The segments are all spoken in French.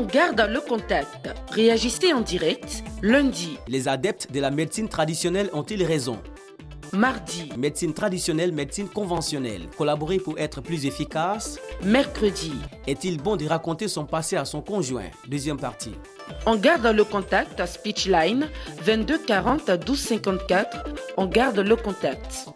On garde le contact. Réagissez en direct, lundi. Les adeptes de la médecine traditionnelle ont-ils raison? Mardi. Médecine traditionnelle, médecine conventionnelle. Collaborer pour être plus efficace. Mercredi. Est-il bon de raconter son passé à son conjoint? Deuxième partie. On garde le contact à Speechline 22 40 12 54. On garde le contact.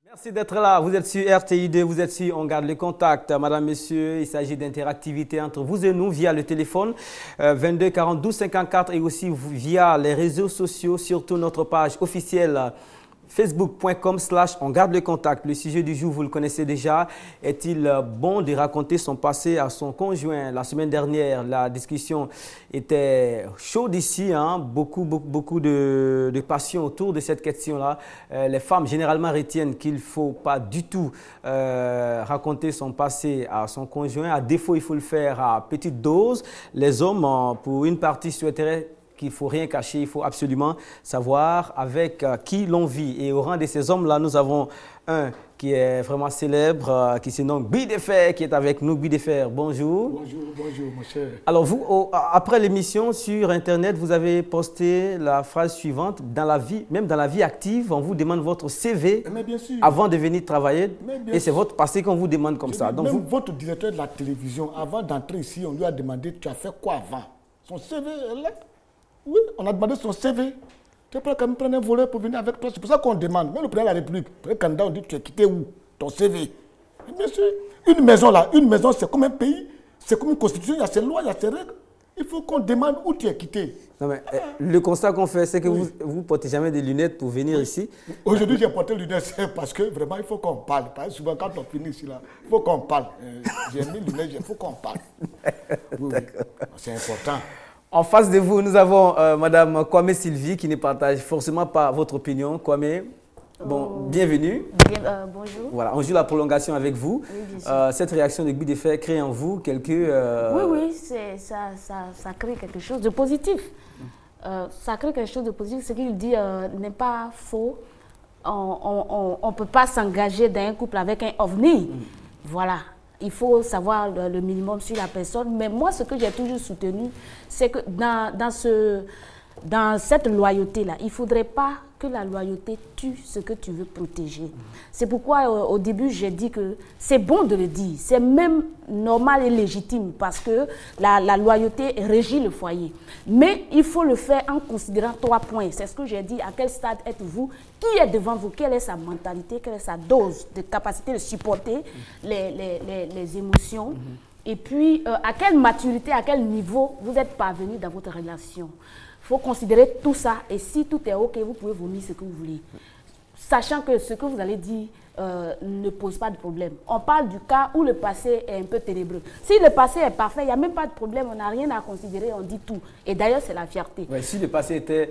Merci d'être là. Vous êtes sur RTI2, vous êtes sur On garde le contact. Madame, Messieurs, il s'agit d'interactivité entre vous et nous via le téléphone 22 40 12 54 et aussi via les réseaux sociaux, surtout notre page officielle facebook.com/on garde le contact. Le sujet du jour, vous le connaissez déjà. Est-il bon de raconter son passé à son conjoint? La semaine dernière, la discussion était chaude ici. Beaucoup de passion autour de cette question-là. Les femmes, généralement, retiennent qu'il ne faut pas du tout raconter son passé à son conjoint. À défaut, il faut le faire à petite dose. Les hommes, pour une partie, souhaiteraient qu'il ne faut rien cacher, il faut absolument savoir avec qui l'on vit. Et au rang de ces hommes-là, nous avons un qui est vraiment célèbre, qui se nomme Guy Defer, qui est avec nous. Guy Defer, bonjour. Bonjour, mon cher. Alors vous, après l'émission sur Internet, vous avez posté la phrase suivante: dans la vie, même dans la vie active, on vous demande votre CV avant de venir travailler. Et c'est votre passé qu'on vous demande comme ça. Donc même votre directeur de la télévision, avant d'entrer ici, on lui a demandé: tu as fait quoi avant? Son CV est là. Oui, on a demandé son CV. Tu es prêt à me prendre un voleur pour venir avec toi? C'est pour ça qu'on demande. Même le président de la République, le candidat, on dit: tu es quitté où? Ton CV. Et bien sûr, une maison là, c'est comme un pays, c'est comme une constitution, il y a ses lois, il y a ses règles. Il faut qu'on demande où tu es quitté. Non, mais, le constat qu'on fait, c'est que vous ne portez jamais des lunettes pour venir ici. Aujourd'hui, j'ai porté des lunettes parce que vraiment, il faut qu'on parle. Parce que souvent, quand on finit ici, là, il faut qu'on parle. J'ai mis les lunettes, il faut qu'on parle. Oui. C'est important. En face de vous, nous avons Madame Kwame Sylvie qui ne partage forcément pas votre opinion. Kwame, bienvenue. Bonjour. Voilà, on joue la prolongation avec vous. Oui, cette réaction de Guy Defer crée en vous quelques... Oui, ça crée quelque chose de positif. Ça crée quelque chose de positif. Ce qu'il dit n'est pas faux. On ne peut pas s'engager dans un couple avec un ovni. Voilà. Il faut savoir le minimum sur la personne. Mais moi, ce que j'ai toujours soutenu, c'est que dans cette loyauté-là, il ne faudrait pas que la loyauté tue ce que tu veux protéger. C'est pourquoi, au début, j'ai dit que c'est bon de le dire. C'est même normal et légitime parce que la loyauté régit le foyer. Mais il faut le faire en considérant 3 points. C'est ce que j'ai dit. À quel stade êtes-vous? Qui est devant vous? Quelle est sa mentalité? Quelle est sa dose de capacité de supporter les émotions? Et puis, à quelle maturité, à quel niveau vous êtes parvenu dans votre relation? Il faut considérer tout ça et si tout est OK, vous pouvez vomir ce que vous voulez. Sachant que ce que vous allez dire ne pose pas de problème. On parle du cas où le passé est un peu ténébreux. Si le passé est parfait, il n'y a même pas de problème, on n'a rien à considérer, on dit tout. Et d'ailleurs, c'est la fierté. Ouais, si le passé était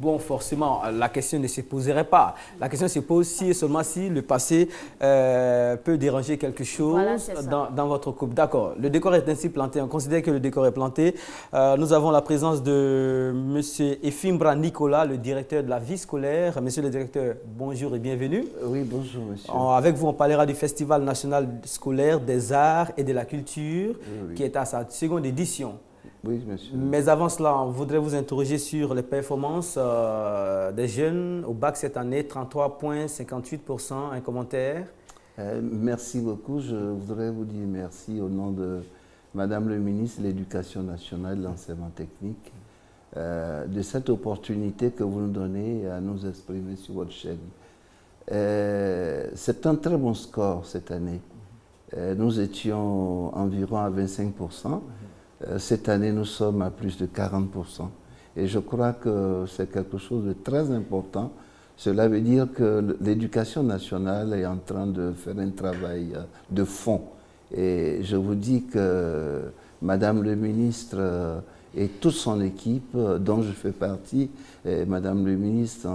bon, forcément, la question ne se poserait pas. La question se pose si et seulement si le passé peut déranger quelque chose dans votre couple. D'accord, le décor est ainsi planté. On considère que le décor est planté. Nous avons la présence de M. Efimbra Nicolas, le directeur de la vie scolaire. Monsieur le directeur, bonjour et bienvenue. Oui, bonjour monsieur. Avec vous, on parlera du Festival national scolaire des arts et de la culture qui est à sa seconde édition. Oui, monsieur. Mais avant cela, on voudrait vous interroger sur les performances des jeunes au bac cette année, 33,58%. Un commentaire? Merci beaucoup. Je voudrais vous dire merci au nom de Madame le ministre de l'Éducation nationale et de l'enseignement technique de cette opportunité que vous nous donnez à nous exprimer sur votre chaîne. C'est un très bon score cette année. Nous étions environ à 25%. Cette année, nous sommes à plus de 40%. Et je crois que c'est quelque chose de très important. Cela veut dire que l'éducation nationale est en train de faire un travail de fond. Et je vous dis que Madame le ministre et toute son équipe, dont je fais partie, et Madame le ministre,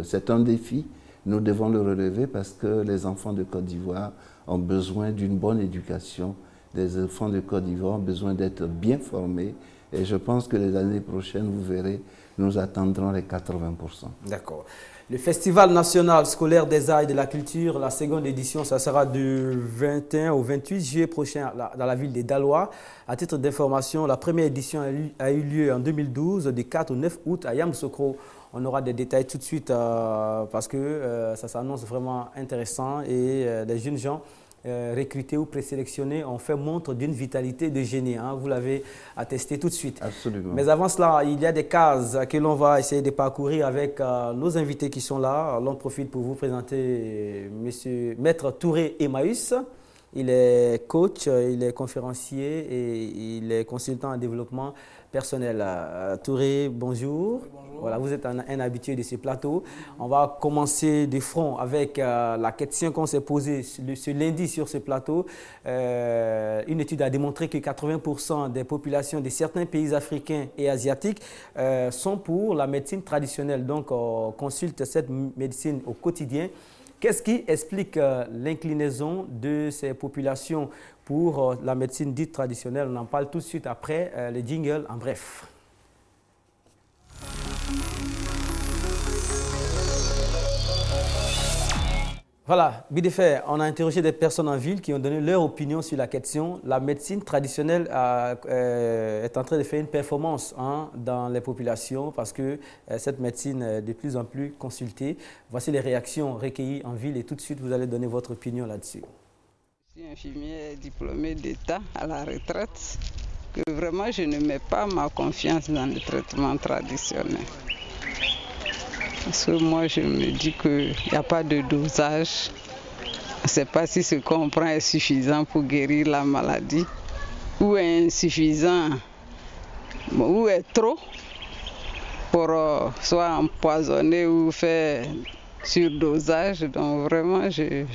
c'est un défi. Nous devons le relever parce que les enfants de Côte d'Ivoire ont besoin d'une bonne éducation. Les enfants de Côte d'Ivoire ont besoin d'être bien formés, Et je pense que les années prochaines, vous verrez, nous attendrons les 80%. D'accord. Le Festival national scolaire des arts et de la culture, la seconde édition, ça sera du 21 au 28 juillet prochain dans la ville de Daloa. À titre d'information, la première édition a eu lieu en 2012, du 4 au 9 août à Yamoussoukro. On aura des détails tout de suite parce que ça s'annonce vraiment intéressant et les jeunes gens recrutés ou présélectionnés ont fait montre d'une vitalité de génie. Hein, vous l'avez attesté tout de suite. Absolument. Mais avant cela, il y a des cases que l'on va essayer de parcourir avec nos invités qui sont là. L'on profite pour vous présenter Maître Touré Emmaüs. Il est coach, il est conférencier et il est consultant en développement personnel. Touré, bonjour. Bonjour. Voilà, vous êtes un habitué de ce plateau. On va commencer de front avec la question qu'on s'est posée ce lundi sur ce plateau. Une étude a démontré que 80% des populations de certains pays africains et asiatiques sont pour la médecine traditionnelle. Donc, on consulte cette médecine au quotidien. Qu'est-ce qui explique l'inclinaison de ces populations pour la médecine dite traditionnelle? On en parle tout de suite après le jingle en bref. Voilà, Bidefé, on a interrogé des personnes en ville qui ont donné leur opinion sur la question. La médecine traditionnelle est en train de faire une performance dans les populations parce que cette médecine est de plus en plus consultée. Voici les réactions recueillies en ville et tout de suite vous allez donner votre opinion là-dessus. Je suis infirmière diplômée d'État à la retraite, que vraiment je ne mets pas ma confiance dans le traitement traditionnel. Parce que moi, je me dis qu'il n'y a pas de dosage. Je ne sais pas si ce qu'on prend est suffisant pour guérir la maladie ou est insuffisant ou est trop pour soit empoisonner ou faire surdosage. Donc vraiment, je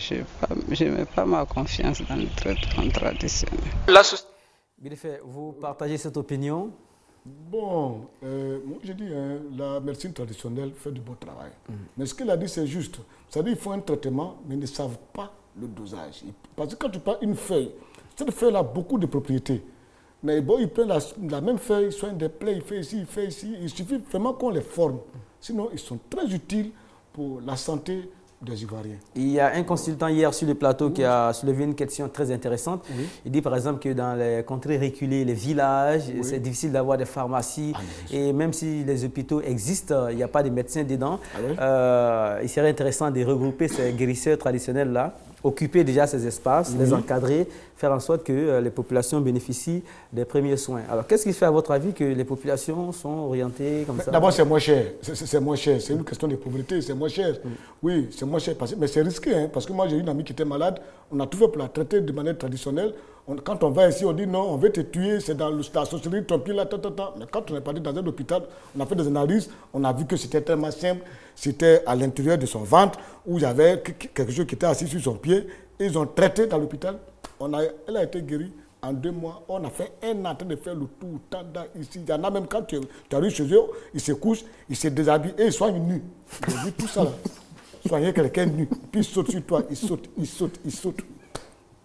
ne mets pas ma confiance dans le traitement traditionnel. Bidefé, vous partagez cette opinion? Bon, moi je dis, la médecine traditionnelle fait du bon travail. Mais ce qu'elle a dit, c'est juste. C'est-à-dire qu'il faut un traitement, mais ils ne savent pas le dosage. Parce que quand tu prends une feuille, cette feuille a beaucoup de propriétés. Mais bon, ils prennent la même feuille, ils soignent des plaies, il fait ici, il fait ici. Il suffit vraiment qu'on les forme. Sinon, ils sont très utiles pour la santé des Ivoiriens. Il y a un consultant hier sur le plateau qui a soulevé une question très intéressante. Oui. Il dit par exemple que dans les contrées reculées, les villages, c'est difficile d'avoir des pharmacies. Et même si les hôpitaux existent, il n'y a pas de médecins dedans. Il serait intéressant de regrouper ces guérisseurs traditionnels-là, occuper déjà ces espaces, les encadrer, faire en sorte que les populations bénéficient des premiers soins. Alors, qu'est-ce qui fait à votre avis que les populations sont orientées comme ça? D'abord, c'est moins cher. C'est moins cher. C'est une question de pauvreté. C'est moins cher. Oui, c'est moins cher. Mais c'est risqué. Parce que moi, j'ai une amie qui était malade. On a tout fait pour la traiter de manière traditionnelle. Quand on va ici, on dit non, on veut te tuer. C'est dans la sorcellerie, ton pied là, Mais quand on est parti dans un hôpital, on a fait des analyses. On a vu que c'était tellement simple. C'était à l'intérieur de son ventre où il y avait quelque chose qui était assis sur son pied. Ils ont traité dans l'hôpital. Elle a été guérie en 2 mois. On a fait 1 an en train de faire le tour. Ici. Il y en a même quand tu arrives chez eux, ils se couchent, ils se déshabillent et ils soignent nus. J'ai vu tout ça là. Soigner quelqu'un nu. Puis ils sautent sur toi. Ils sautent.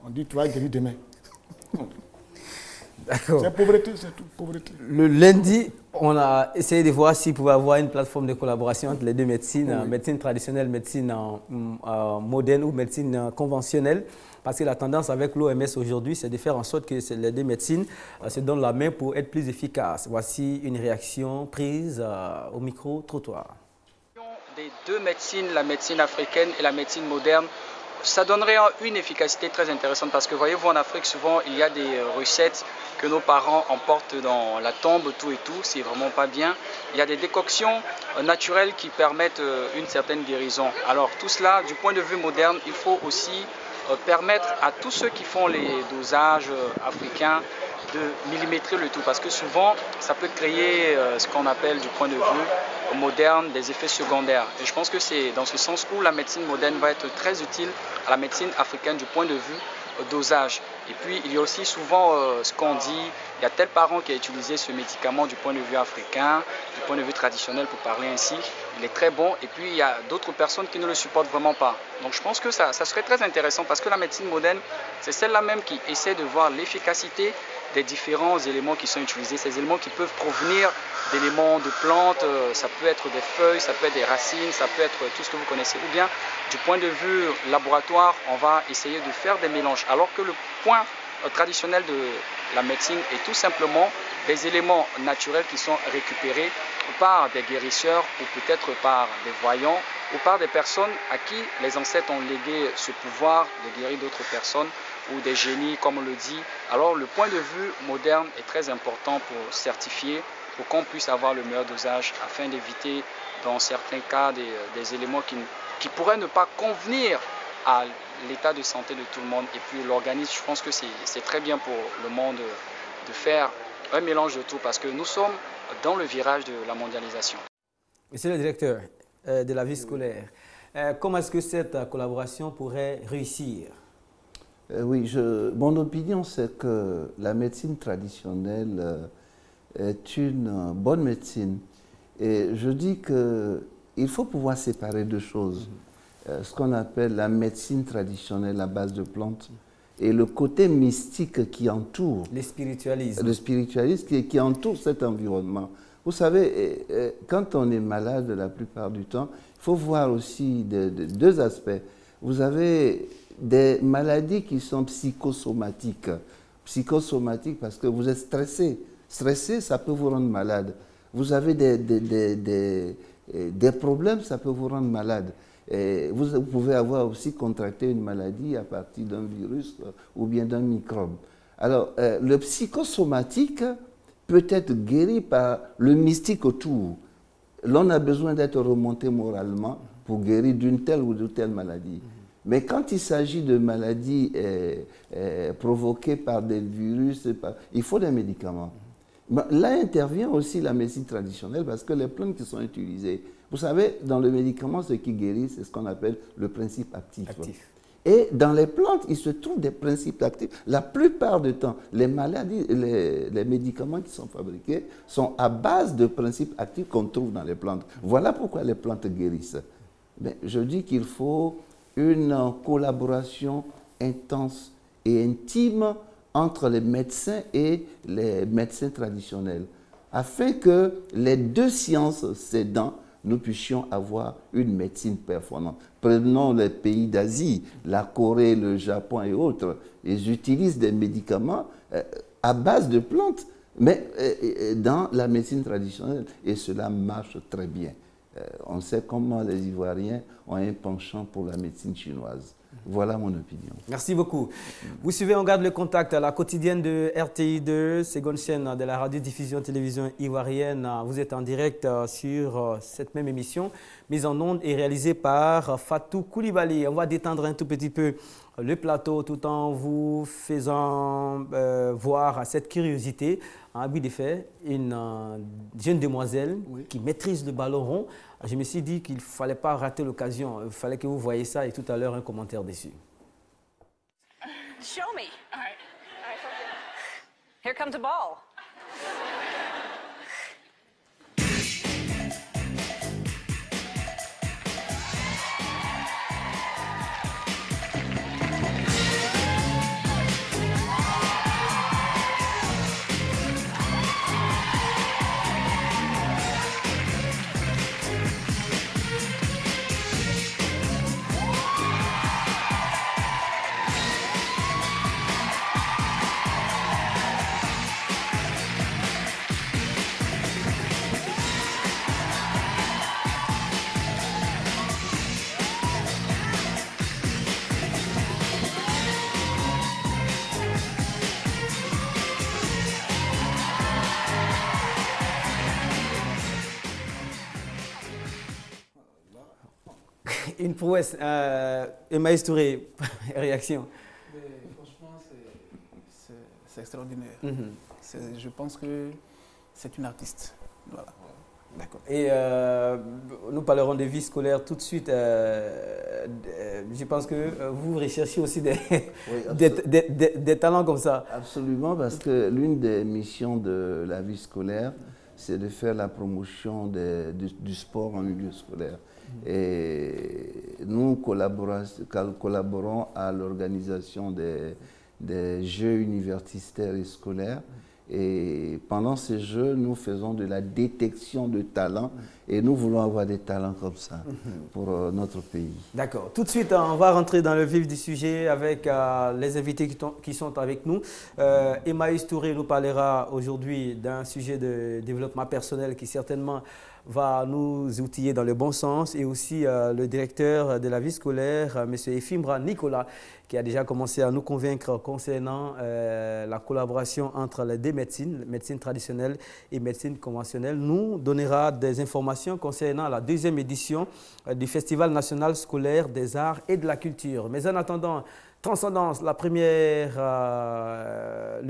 On dit tu vas guérir demain. D'accord. C'est pauvreté, c'est tout. Pauvreté. Le lundi, on a essayé de voir s'il pouvait y avoir une plateforme de collaboration entre les deux médecines, médecine traditionnelle, médecine moderne ou médecine conventionnelle. Parce que la tendance avec l'OMS aujourd'hui, c'est de faire en sorte que les deux médecines se donnent la main pour être plus efficaces. Voici une réaction prise au micro-trottoir. Des deux médecines, la médecine africaine et la médecine moderne, ça donnerait une efficacité très intéressante parce que voyez-vous en Afrique souvent il y a des recettes que nos parents emportent dans la tombe, tout et tout, c'est vraiment pas bien. Il y a des décoctions naturelles qui permettent une certaine guérison. Alors tout cela, du point de vue moderne, il faut aussi permettre à tous ceux qui font les dosages africains de millimétrer le tout parce que souvent ça peut créer ce qu'on appelle du point de vue moderne des effets secondaires. Et je pense que c'est dans ce sens où la médecine moderne va être très utile à la médecine africaine du point de vue dosage. Et puis il y a aussi souvent ce qu'on dit, il y a tel parent qui a utilisé ce médicament du point de vue africain, du point de vue traditionnel pour parler ainsi, il est très bon et puis il y a d'autres personnes qui ne le supportent vraiment pas. Donc je pense que ça serait très intéressant parce que la médecine moderne, c'est celle-là même qui essaie de voir l'efficacité des différents éléments qui sont utilisés. Ces éléments qui peuvent provenir d'éléments de plantes, ça peut être des feuilles, ça peut être des racines, ça peut être tout ce que vous connaissez. Ou bien, du point de vue laboratoire, on va essayer de faire des mélanges. Alors que le point traditionnel de la médecine est tout simplement des éléments naturels qui sont récupérés par des guérisseurs ou peut-être par des voyants ou par des personnes à qui les ancêtres ont légué ce pouvoir de guérir d'autres personnes ou des génies, comme on le dit. Alors le point de vue moderne est très important pour certifier, pour qu'on puisse avoir le meilleur dosage afin d'éviter dans certains cas des éléments qui pourraient ne pas convenir à l'état de santé de tout le monde. Et puis l'organisme, je pense que c'est très bien pour le monde de faire un mélange de tout parce que nous sommes dans le virage de la mondialisation. Monsieur le directeur de la vie scolaire, comment est-ce que cette collaboration pourrait réussir? Oui, mon opinion, c'est que la médecine traditionnelle est une bonne médecine. Et je dis qu'il faut pouvoir séparer deux choses. Ce qu'on appelle la médecine traditionnelle à base de plantes et le côté mystique qui entoure. Le spiritualisme. Le spiritualisme qui entoure cet environnement. Vous savez, quand on est malade la plupart du temps, il faut voir aussi deux aspects. Vous avez des maladies qui sont psychosomatiques. Psychosomatiques parce que vous êtes stressé. Stressé, ça peut vous rendre malade. Vous avez des problèmes, ça peut vous rendre malade. Et vous pouvez avoir aussi contracté une maladie à partir d'un virus ou bien d'un microbe. Alors, le psychosomatique peut être guéri par le mystique autour. L'on a besoin d'être remonté moralement pour guérir d'une telle ou d'une telle maladie. Mais quand il s'agit de maladies provoquées par des virus, il faut des médicaments. Là intervient aussi la médecine traditionnelle parce que les plantes qui sont utilisées, vous savez, dans le médicament, ce qui guérit, c'est ce qu'on appelle le principe actif. Et dans les plantes, il se trouve des principes actifs. La plupart du temps, les maladies, les médicaments qui sont fabriqués sont à base de principes actifs qu'on trouve dans les plantes. Voilà pourquoi les plantes guérissent. Mais je dis qu'il faut une collaboration intense et intime entre les médecins et les médecins traditionnels, afin que les deux sciences s'aidant, nous puissions avoir une médecine performante. Prenons les pays d'Asie, la Corée, le Japon et autres. Ils utilisent des médicaments à base de plantes, mais dans la médecine traditionnelle, et cela marche très bien. On sait comment les Ivoiriens ont un penchant pour la médecine chinoise. Voilà mon opinion. Merci beaucoup. Vous suivez On garde le contact, la quotidienne de RTI2, seconde chaîne de la radiodiffusion télévision ivoirienne. Vous êtes en direct sur cette même émission, mise en onde et réalisée par Fatou Koulibaly. On va détendre un tout petit peu le plateau tout en vous faisant voir cette curiosité. En but d'effet, une jeune demoiselle qui maîtrise le ballon rond. Je me suis dit qu'il ne fallait pas rater l'occasion. Il fallait que vous voyiez ça et tout à l'heure un commentaire dessus. Show me. All right. All right. Here comes the ball. Une prouesse. Maïs Touré, réaction. Mais franchement, c'est extraordinaire. Je pense que c'est une artiste. Voilà. D'accord. Et nous parlerons de vie scolaire tout de suite. Je pense que vous recherchez aussi des talents comme ça. Absolument, parce que l'une des missions de la vie scolaire, c'est de faire la promotion du sport en milieu scolaire. Et nous collaborons à l'organisation des jeux universitaires et scolaires. Et pendant ces jeux, nous faisons de la détection de talents et nous voulons avoir des talents comme ça pour notre pays. D'accord. Tout de suite, on va rentrer dans le vif du sujet avec les invités qui sont avec nous. Emmaüs Touré nous parlera aujourd'hui d'un sujet de développement personnel qui certainement va nous outiller dans le bon sens, et aussi le directeur de la vie scolaire, M. Efimbra Nicolas, qui a déjà commencé à nous convaincre concernant la collaboration entre les deux médecines, médecine traditionnelle et médecine conventionnelle, nous donnera des informations concernant la deuxième édition du Festival national scolaire des arts et de la culture. Mais en attendant, Transcendance, le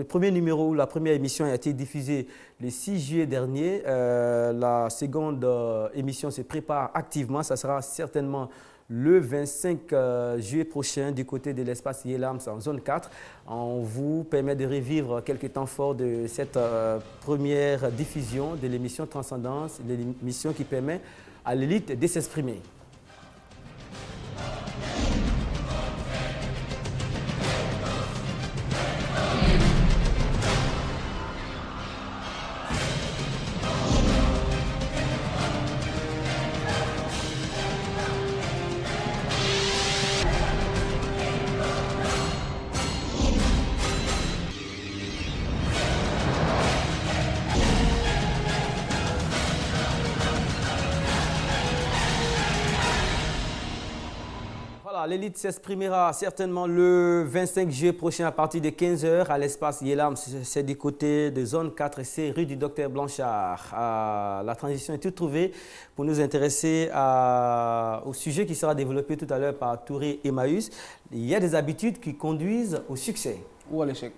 premier numéro, la première émission a été diffusée le 6 juillet dernier. La seconde émission se prépare activement. Ça sera certainement le 25 juillet prochain du côté de l'espace Yelams en zone 4. On vous permet de revivre quelques temps forts de cette première diffusion de l'émission Transcendance, l'émission qui permet à l'élite de s'exprimer. L'élite s'exprimera certainement le 25 juillet prochain à partir de 15 h à l'espace Yelams. C'est du côté de zone 4C, rue du Docteur Blanchard. La transition est toute trouvée pour nous intéresser au sujet qui sera développé tout à l'heure par Touré Emmaüs. Il y a des habitudes qui conduisent au succès. Ou à l'échec.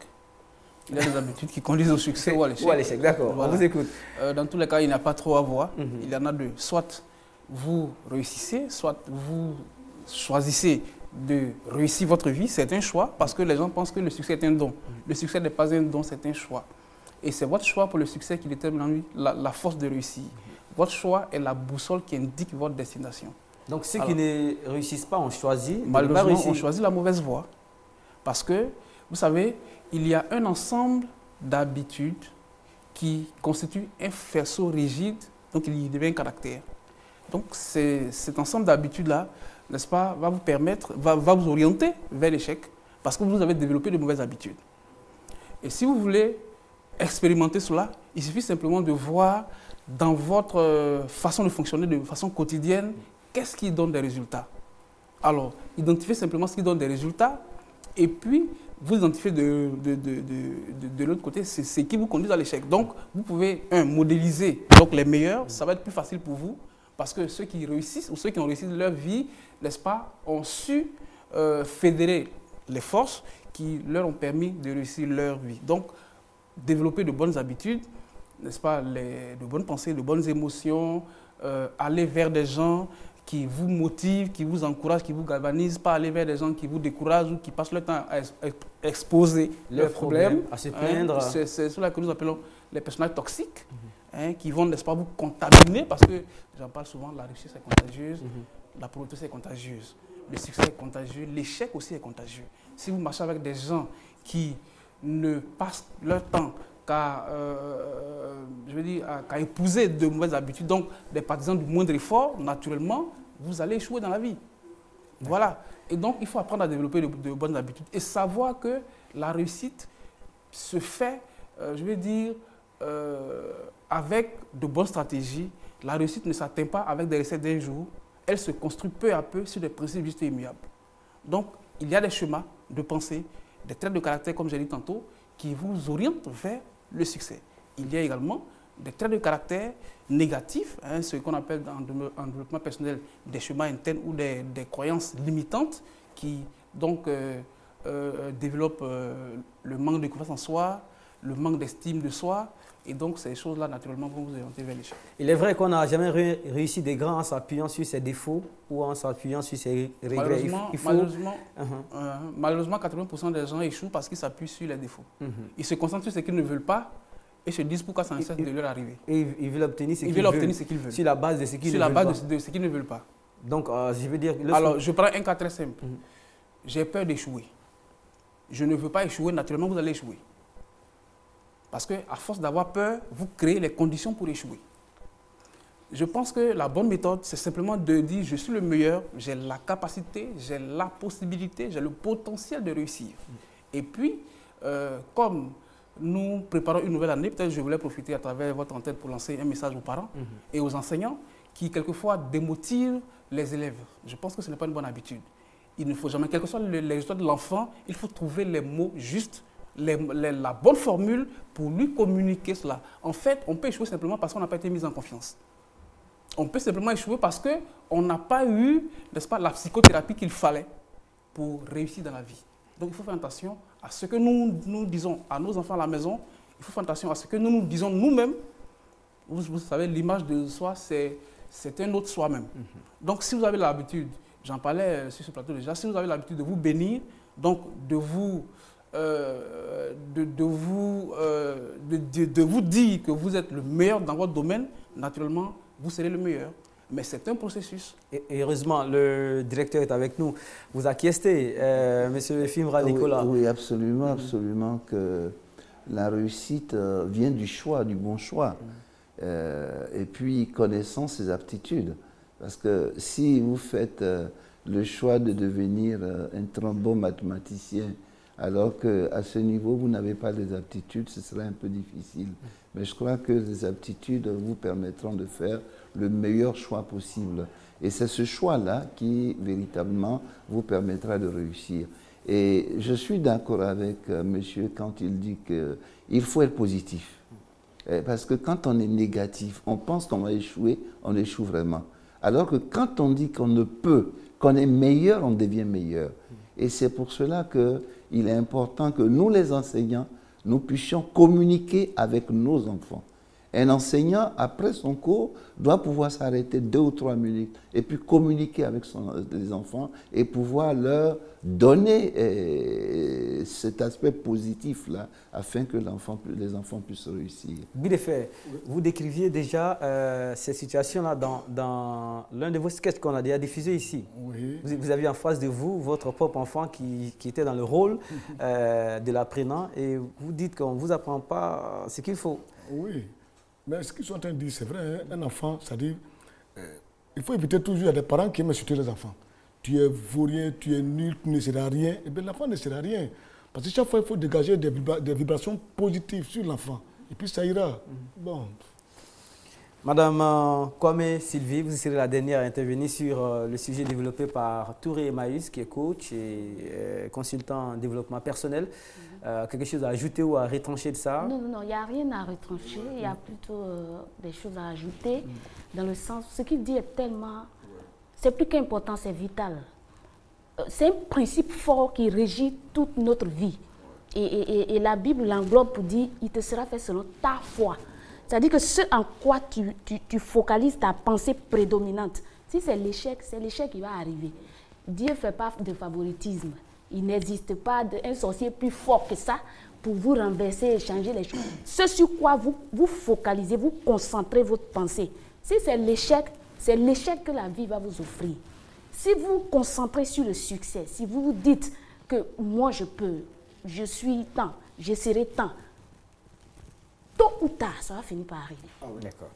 Il y a des habitudes qui conduisent au succès ou à l'échec. Ou à l'échec, d'accord. Voilà. On vous écoute. Dans tous les cas, il n'y a pas trop à voir. Il y en a deux. Soit vous réussissez, soit vous choisissez de réussir votre vie, c'est un choix, parce que les gens pensent que le succès est un don. Le succès n'est pas un don, c'est un choix. Et c'est votre choix pour le succès qui détermine la force de réussir. Votre choix est la boussole qui indique votre destination. Donc ceux qui ne réussissent pas ont choisi, malheureusement, on choisit la mauvaise voie. Parce que, vous savez, il y a un ensemble d'habitudes qui constituent un faisceau rigide, donc il y devient un caractère. Donc cet ensemble d'habitudes-là, n'est-ce pas, va vous permettre, va vous orienter vers l'échec, parce que vous avez développé de mauvaises habitudes. Et si vous voulez expérimenter cela, il suffit simplement de voir dans votre façon de fonctionner de façon quotidienne, qu'est-ce qui donne des résultats. Alors, identifiez simplement ce qui donne des résultats, et puis vous identifiez de l'autre côté ce qui vous conduit à l'échec. Donc, vous pouvez, modéliser donc, les meilleurs, ça va être plus facile pour vous, parce que ceux qui réussissent ou ceux qui ont réussi leur vie, n'est-ce pas, ont su fédérer les forces qui leur ont permis de réussir leur vie. Donc, développer de bonnes habitudes, n'est-ce pas, de bonnes pensées, de bonnes émotions, aller vers des gens qui vous motivent, qui vous encouragent, qui vous galvanisent, pas aller vers des gens qui vous découragent ou qui passent leur temps à exposer leurs problèmes, à se plaindre. C'est cela que nous appelons les personnages toxiques. Qui vont, n'est-ce pas, vous contaminer, parce que, j'en parle souvent, la richesse est contagieuse, la pauvreté est contagieuse, le succès est contagieux, l'échec aussi est contagieux. Si vous marchez avec des gens qui ne passent leur temps qu'à épouser de mauvaises habitudes, donc des partisans du moindre effort, naturellement, vous allez échouer dans la vie. Voilà. Et donc, il faut apprendre à développer de bonnes habitudes et savoir que la réussite se fait, avec de bonnes stratégies. La réussite ne s'atteint pas avec des recettes d'un jour. Elle se construit peu à peu sur des principes justes et immuables. Donc, il y a des schémas de pensée, des traits de caractère, comme j'ai dit tantôt, qui vous orientent vers le succès. Il y a également des traits de caractère négatifs, ce qu'on appelle en développement personnel des schémas internes ou des croyances limitantes qui donc développent le manque de confiance en soi, le manque d'estime de soi. Et donc, ces choses-là, naturellement, vont vous orienter vers l'échec. Il est vrai qu'on n'a jamais réussi des grands en s'appuyant sur ses défauts ou en s'appuyant sur ses regrets. Malheureusement, 80% des gens échouent parce qu'ils s'appuient sur les défauts. Ils se concentrent sur ce qu'ils ne veulent pas et se disent pourquoi ça ne cesse de leur arriver. Et ils veulent obtenir ce qu'ils veulent. Sur la base de ce qu'ils ne veulent pas. Sur la base de ce qu'ils ne veulent pas. Donc, je veux dire... Alors, je prends un cas très simple. J'ai peur d'échouer. je ne veux pas échouer, naturellement vous allez échouer. Parce qu'à force d'avoir peur, vous créez les conditions pour échouer. Je pense que la bonne méthode, c'est simplement de dire je suis le meilleur, j'ai la capacité, j'ai la possibilité, j'ai le potentiel de réussir. Et puis, comme nous préparons une nouvelle année, peut-être je voulais profiter à travers votre antenne pour lancer un message aux parents et aux enseignants qui quelquefois démotivent les élèves. Je pense que ce n'est pas une bonne habitude. Il ne faut jamais, quel que soit les résultats de l'enfant, il faut trouver les mots justes, la bonne formule pour lui communiquer cela. En fait, on peut échouer simplement parce qu'on n'a pas été mis en confiance. On peut simplement échouer parce qu'on n'a pas eu, n'est-ce pas, la psychothérapie qu'il fallait pour réussir dans la vie. Donc il faut faire attention à ce que nous disons à nos enfants à la maison. Il faut faire attention à ce que nous disons nous-mêmes. Vous savez, l'image de soi, c'est un autre soi-même. Donc si vous avez l'habitude, j'en parlais sur ce plateau déjà, si vous avez l'habitude de vous bénir, donc de vous dire que vous êtes le meilleur dans votre domaine, naturellement, vous serez le meilleur. Mais c'est un processus. Et heureusement, le directeur est avec nous. Vous acquiescez, monsieur Fimra Nicolas. Oui, absolument, absolument, que la réussite vient du choix, du bon choix. Et puis, connaissant ses aptitudes. Parce que si vous faites le choix de devenir un très bon mathématicien, alors qu'à ce niveau, vous n'avez pas les aptitudes, ce serait un peu difficile. Mais je crois que les aptitudes vous permettront de faire le meilleur choix possible. Et c'est ce choix-là qui, véritablement, vous permettra de réussir. Et je suis d'accord avec monsieur quand il dit qu'il faut être positif. Parce que quand on est négatif, on pense qu'on va échouer, on échoue vraiment. Alors que quand on dit qu'on ne peut, qu'on est meilleur, on devient meilleur. Et c'est pour cela qu'il est important que nous, les enseignants, nous puissions communiquer avec nos enfants. Un enseignant, après son cours, doit pouvoir s'arrêter 2 ou 3 minutes et puis communiquer avec les enfants et pouvoir leur donner cet aspect positif-là afin que les enfants puissent réussir. Bideffer, vous décriviez déjà ces situations-là dans l'un de vos sketchs qu'on a déjà diffusé ici. Oui. Vous aviez en face de vous votre propre enfant qui était dans le rôle de l'apprenant et vous dites qu'on ne vous apprend pas ce qu'il faut. Oui. Mais ce qu'ils sont en train de dire, c'est vrai, hein, un enfant, c'est-à-dire, il faut éviter toujours, il y a des parents qui aiment insulter les enfants. Tu es vaurien, tu es nul, tu ne seras rien. Eh bien, l'enfant ne sera rien. Parce que chaque fois, il faut dégager des vibrations positives sur l'enfant. Et puis, ça ira. Bon. Madame Kwame Sylvie, vous serez la dernière à intervenir sur le sujet développé par Touré Emmaüs, qui est coach et consultant en développement personnel. Quelque chose à ajouter ou à retrancher de ça? Non, il n'y a rien à retrancher. Il y a plutôt des choses à ajouter. Dans le sens, ce qu'il dit est tellement... C'est plus qu'important, c'est vital. C'est un principe fort qui régit toute notre vie. Et la Bible l'englobe pour dire, il te sera fait selon ta foi. C'est-à-dire que ce en quoi tu focalises ta pensée prédominante, si c'est l'échec qui va arriver. Dieu ne fait pas de favoritisme. Il n'existe pas un sorcier plus fort que ça pour vous renverser et changer les choses. Ce sur quoi vous focalisez, vous concentrez votre pensée. Si c'est l'échec que la vie va vous offrir. Si vous vous concentrez sur le succès, si vous vous dites que moi je peux, je suis tant, je serai tant, tôt ou tard, ça va finir par arriver. Ah oui, d'accord.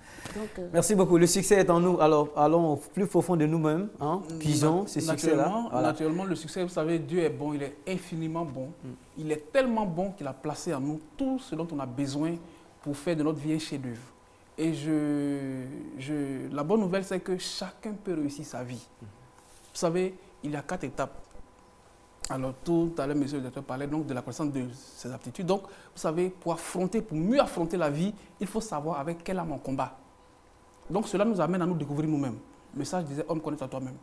Merci beaucoup. Le succès est en nous. Alors, allons au plus profond de nous-mêmes. Hein? Puisons ce succès-là. Voilà. Naturellement, le succès, vous savez, Dieu est bon, il est infiniment bon. Il est tellement bon qu'il a placé en nous tout ce dont on a besoin pour faire de notre vie un chef-d'œuvre. Et la bonne nouvelle, c'est que chacun peut réussir sa vie. Vous savez, il y a 4 étapes. Alors, tout à l'heure, monsieur le directeur parlait donc de la connaissance de ses aptitudes. Donc, vous savez, pour mieux affronter la vie, il faut savoir avec quelle âme on combat. Donc, cela nous amène à nous découvrir nous-mêmes. Le message disait, homme, connais-toi toi-même.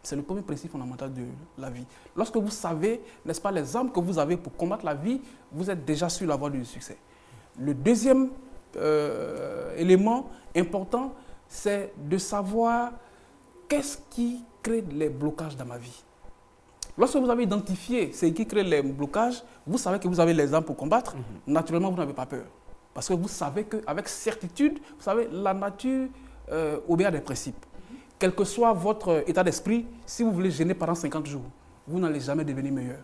C'est le premier principe fondamental de la vie. Lorsque vous savez, n'est-ce pas, les armes que vous avez pour combattre la vie, vous êtes déjà sur la voie du succès. Le deuxième élément important, c'est de savoir qu'est-ce qui crée les blocages dans ma vie. Lorsque vous avez identifié ce qui crée les blocages, vous savez que vous avez les armes pour combattre, naturellement vous n'avez pas peur. Parce que vous savez qu'avec certitude, vous savez, la nature obéit à des principes. Quel que soit votre état d'esprit, si vous voulez gêner pendant 50 jours, vous n'allez jamais devenir meilleur.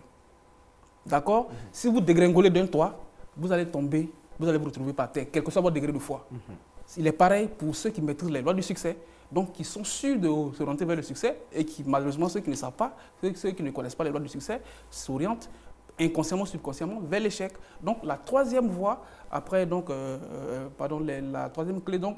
D'accord? Si vous dégringolez d'un toit, vous allez tomber, vous allez vous retrouver par terre, quel que soit votre degré de foi. Il est pareil pour ceux qui maîtrisent les lois du succès, donc qui sont sûrs de s'orienter vers le succès et qui, malheureusement, ceux qui ne savent pas, ceux qui ne connaissent pas les lois du succès, s'orientent inconsciemment, subconsciemment vers l'échec. Donc la troisième voie, après, donc, la troisième clé, donc,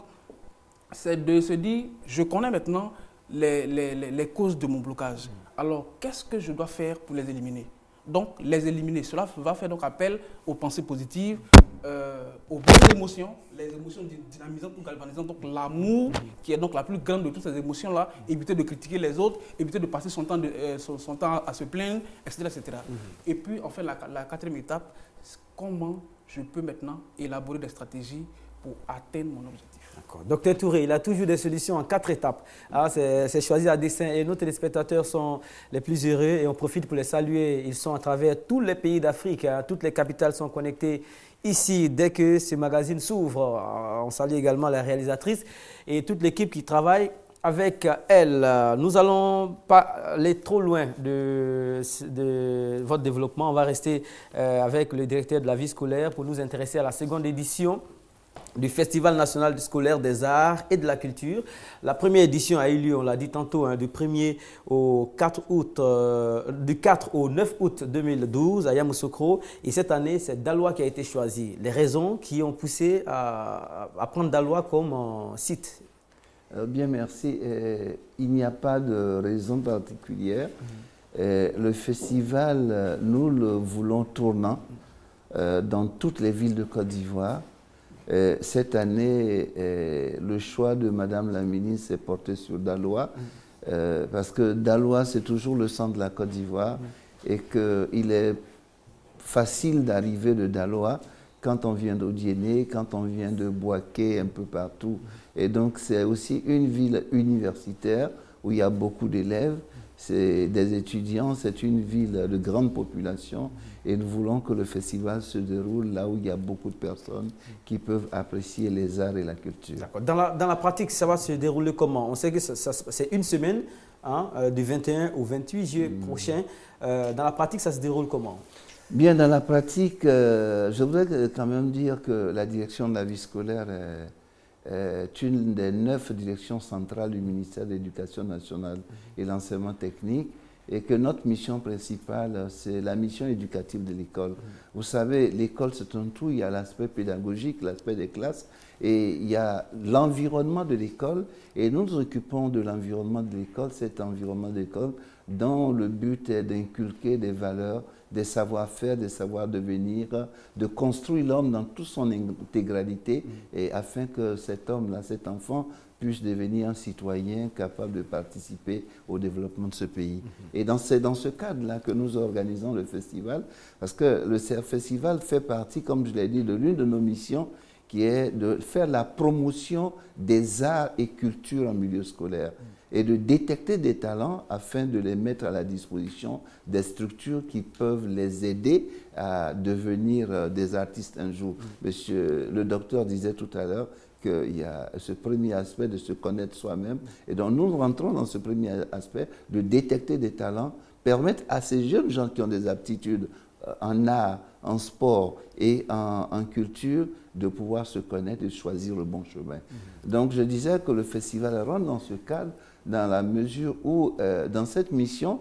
c'est de se dire, je connais maintenant les causes de mon blocage. Alors, qu'est-ce que je dois faire pour les éliminer? Donc, les éliminer, cela va faire donc appel aux pensées positives, aux bonnes émotions, les émotions dynamisantes ou galvanisantes, donc l'amour qui est donc la plus grande de toutes ces émotions-là, éviter de critiquer les autres, éviter de passer son temps à se plaindre, etc. etc. Et puis, enfin, la quatrième étape, comment je peux maintenant élaborer des stratégies pour atteindre mon objectif. Docteur Touré, il a toujours des solutions en 4 étapes. Ah, c'est choisi à dessein et nos téléspectateurs sont les plus heureux et on profite pour les saluer. Ils sont à travers tous les pays d'Afrique. Hein. Toutes les capitales sont connectées ici dès que ce magazine s'ouvre. On salue également la réalisatrice et toute l'équipe qui travaille avec elle. Nous n'allons pas aller trop loin de votre développement. On va rester avec le directeur de la vie scolaire pour nous intéresser à la seconde édition du Festival national scolaire des arts et de la culture. La première édition a eu lieu, on l'a dit tantôt, hein, du 1er au 4 août, du 4 au 9 août 2012 à Yamoussoukro. Et cette année, c'est Daloa qui a été choisi. Les raisons qui ont poussé à prendre Daloa comme site? Bien, merci. Il n'y a pas de raison particulière. Le festival, nous le voulons tournant dans toutes les villes de Côte d'Ivoire. Cette année, le choix de Madame la ministre s'est porté sur Daloa, parce que Daloa, c'est toujours le centre de la Côte d'Ivoire et qu'il est facile d'arriver de Daloa quand on vient d'Odiéné, quand on vient de Boaké, un peu partout. Et donc, c'est aussi une ville universitaire où il y a beaucoup d'élèves, c'est des étudiants, c'est une ville de grande population. Et nous voulons que le festival se déroule là où il y a beaucoup de personnes qui peuvent apprécier les arts et la culture. Dans la pratique, ça va se dérouler comment? On sait que c'est une semaine, hein, du 21 au 28 juillet prochain. Dans la pratique, ça se déroule comment? Bien, dans la pratique, je voudrais quand même dire que la direction de la vie scolaire est une des 9 directions centrales du ministère de l'Éducation nationale et l'enseignement technique. Et que notre mission principale, c'est la mission éducative de l'école. Vous savez, l'école, c'est un tout. Il y a l'aspect pédagogique, l'aspect des classes, et il y a l'environnement de l'école. Et nous nous occupons de l'environnement de l'école, cet environnement de l'école, dont le but est d'inculquer des valeurs, des savoir-faire, des savoir-devenir, de construire l'homme dans toute son intégralité, et afin que cet homme-là, cet enfant, puisse devenir un citoyen capable de participer au développement de ce pays. Et c'est dans ce cadre-là que nous organisons le festival, parce que le festival fait partie, comme je l'ai dit, de l'une de nos missions, qui est de faire la promotion des arts et cultures en milieu scolaire, et de détecter des talents afin de les mettre à la disposition des structures qui peuvent les aider à devenir des artistes un jour. Le docteur disait tout à l'heure qu'il y a ce premier aspect de se connaître soi-même. Et donc nous rentrons dans ce premier aspect de détecter des talents, permettre à ces jeunes gens qui ont des aptitudes en art, en sport et en culture de pouvoir se connaître et choisir le bon chemin. Donc je disais que le festival rentre dans ce cadre dans la mesure où, dans cette mission,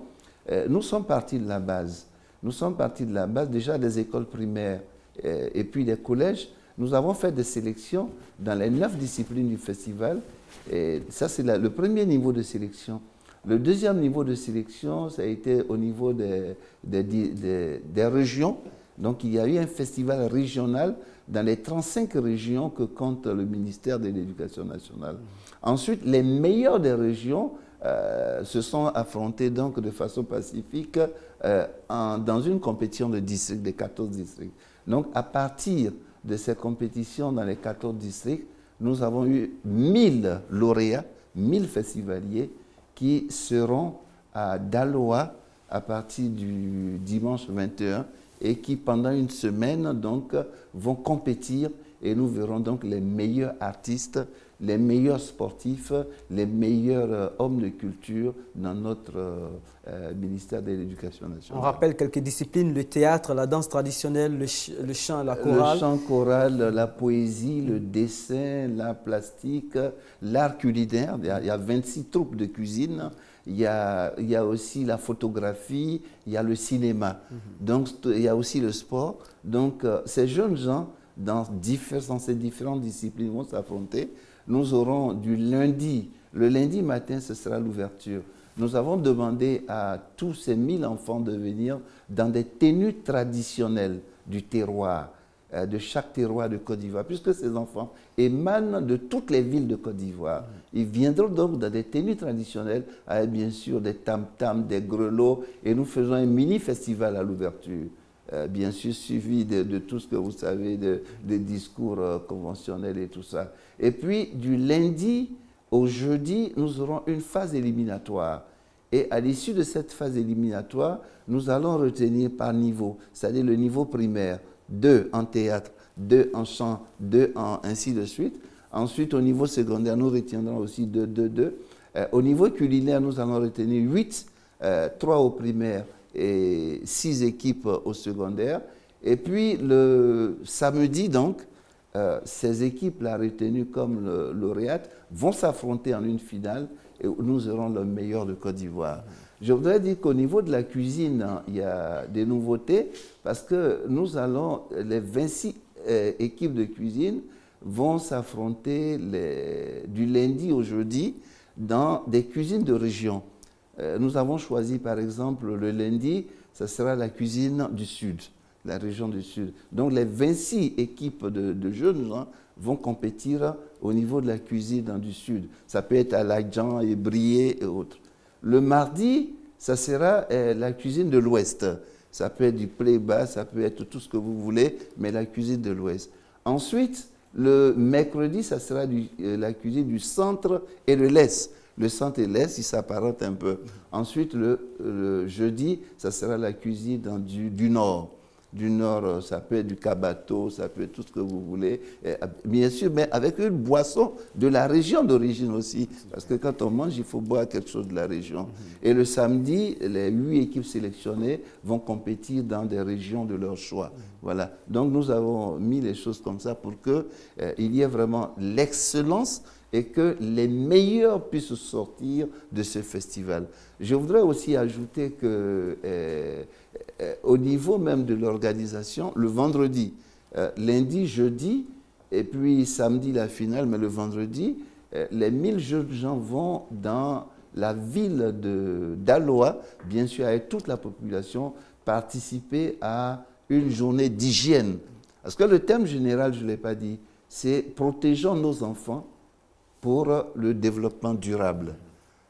nous sommes partis de la base. Nous sommes partis de la base déjà des écoles primaires et puis des collèges. Nous avons fait des sélections dans les 9 disciplines du festival. Et ça, c'est le premier niveau de sélection. Le deuxième niveau de sélection, ça a été au niveau des régions. Donc, il y a eu un festival régional dans les 35 régions que compte le ministère de l'Éducation nationale. Ensuite, les meilleurs des régions se sont affrontés donc de façon pacifique dans une compétition de districts, de 14 districts. Donc, à partir de ces compétitions dans les 14 districts, nous avons eu 1000 lauréats, 1000 festivaliers qui seront à Daloa à partir du dimanche 21 et qui pendant une semaine donc vont compétir et nous verrons donc les meilleurs artistes les meilleurs sportifs, les meilleurs hommes de culture dans notre ministère de l'Éducation nationale. On rappelle quelques disciplines, le théâtre, la danse traditionnelle, le chant, la chorale. Le chant choral, la poésie, le dessin, l'art plastique, l'art culinaire. Il y a 26 troupes de cuisine. Il y a aussi la photographie, il y a le cinéma. Donc, il y a aussi le sport. Donc, ces jeunes gens, dans ces différentes disciplines, vont s'affronter. Nous aurons du lundi. Le lundi matin, ce sera l'ouverture. Nous avons demandé à tous ces 1000 enfants de venir dans des tenues traditionnelles du terroir, de chaque terroir de Côte d'Ivoire, puisque ces enfants émanent de toutes les villes de Côte d'Ivoire. Ils viendront donc dans des tenues traditionnelles, avec bien sûr des tam-tams, des grelots, et nous faisons un mini-festival à l'ouverture. Bien sûr suivi de tout ce que vous savez, des discours conventionnels et tout ça. Et puis, du lundi au jeudi, nous aurons une phase éliminatoire. Et à l'issue de cette phase éliminatoire, nous allons retenir par niveau, c'est-à-dire le niveau primaire, 2 en théâtre, 2 en chant, 2 en ainsi de suite. Ensuite, au niveau secondaire, nous retiendrons aussi 2, 2, 2. Au niveau culinaire, nous allons retenir 8, 3 au primaire, et 6 équipes au secondaire. Et puis le samedi, donc, ces équipes-là retenues comme lauréates vont s'affronter en une finale et nous aurons le meilleur de Côte d'Ivoire. Je voudrais dire qu'au niveau de la cuisine, il y a des nouveautés parce que nous allons, les 26 équipes de cuisine vont s'affronter du lundi au jeudi dans des cuisines de région. Nous avons choisi par exemple le lundi, ce sera la cuisine du Sud, la région du Sud. Donc les 26 équipes de jeunes gens vont compétir au niveau de la cuisine du Sud. Ça peut être à Laïdjan et Brié et autres. Le mardi, ça sera la cuisine de l'Ouest. Ça peut être du Pléba, ça peut être tout ce que vous voulez, mais la cuisine de l'Ouest. Ensuite, le mercredi, ça sera la cuisine du Centre et de l'Est. Le centre et l'Est, il s'apparente un peu. Ensuite, le jeudi, ça sera la cuisine du Nord. Du Nord, ça peut être du cabato, ça peut être tout ce que vous voulez. Et, bien sûr, mais avec une boisson de la région d'origine aussi. Parce que quand on mange, il faut boire quelque chose de la région. Et le samedi, les 8 équipes sélectionnées vont compétir dans des régions de leur choix. Voilà. Donc, nous avons mis les choses comme ça pour qu'il y ait vraiment l'excellence et que les meilleurs puissent sortir de ce festival. Je voudrais aussi ajouter que au niveau même de l'organisation, le vendredi, lundi, jeudi, et puis samedi la finale, mais le vendredi, les 1000 jeunes gens vont dans la ville d'Aloa, bien sûr avec toute la population, participer à une journée d'hygiène. Parce que le thème général, je ne l'ai pas dit, c'est « Protégeons nos enfants pour le développement durable ».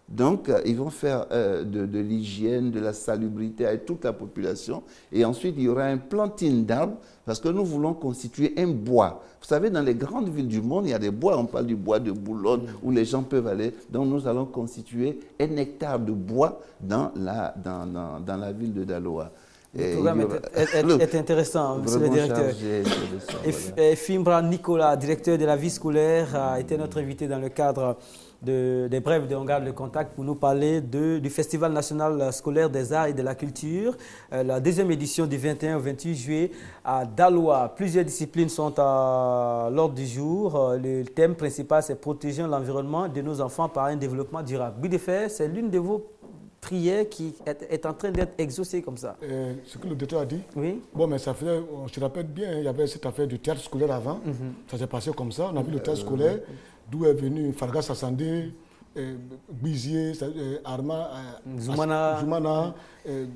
Donc, ils vont faire de l'hygiène, de la salubrité avec toute la population. Et ensuite, il y aura un planting d'arbres parce que nous voulons constituer un bois. Vous savez, dans les grandes villes du monde, il y a des bois. On parle du bois de Boulogne où les gens peuvent aller. Donc, nous allons constituer un hectare de bois dans la ville de Daloa. Le programme est intéressant, monsieur le directeur. Et Fimbra Nicolas, directeur de la vie scolaire, a été notre invité dans le cadre des brèves de On garde le contact pour nous parler du Festival national scolaire des arts et de la culture, la deuxième édition du 21 au 28 juillet à Daloa. Plusieurs disciplines sont à l'ordre du jour. Le thème principal, c'est protéger l'environnement de nos enfants par un développement durable. But de fait, c'est l'une de vos prière qui est en train d'être exaucée comme ça. Ce que le directeur a dit, oui. Bon, mais ça faisait, on se rappelle bien, il y avait cette affaire du théâtre scolaire avant. Ça s'est passé comme ça. On a vu le théâtre scolaire, d'où est venu Fargas Sassandé, Bizier, Arma, Zoumana,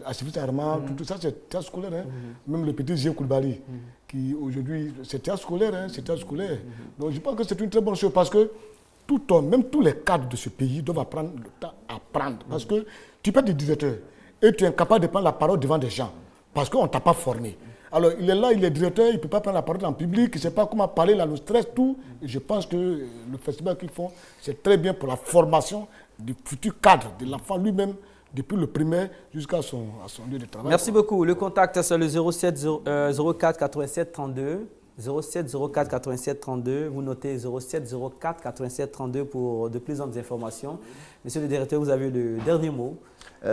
Achivit Arma, tout ça c'est théâtre scolaire. Hein. Même le petit Zia Koulibaly, qui aujourd'hui, c'est théâtre scolaire. Hein, c'est théâtre scolaire. Donc je pense que c'est une très bonne chose parce que tout homme, même tous les cadres de ce pays doivent apprendre le temps à apprendre. Parce que tu peux être directeur et tu es incapable de prendre la parole devant des gens parce qu'on ne t'a pas formé. Alors il est là, il est directeur, il ne peut pas prendre la parole en public, il ne sait pas comment parler, là, le stress, tout. Et je pense que le festival qu'ils font, c'est très bien pour la formation du futur cadre, de l'enfant lui-même, depuis le primaire jusqu'à son lieu de travail. Merci beaucoup. Le contact, c'est le 07 04 87 32 07 04 87 32. Vous notez 07 04 87 32 pour de plus amples informations. Monsieur le directeur, vous avez le dernier mot.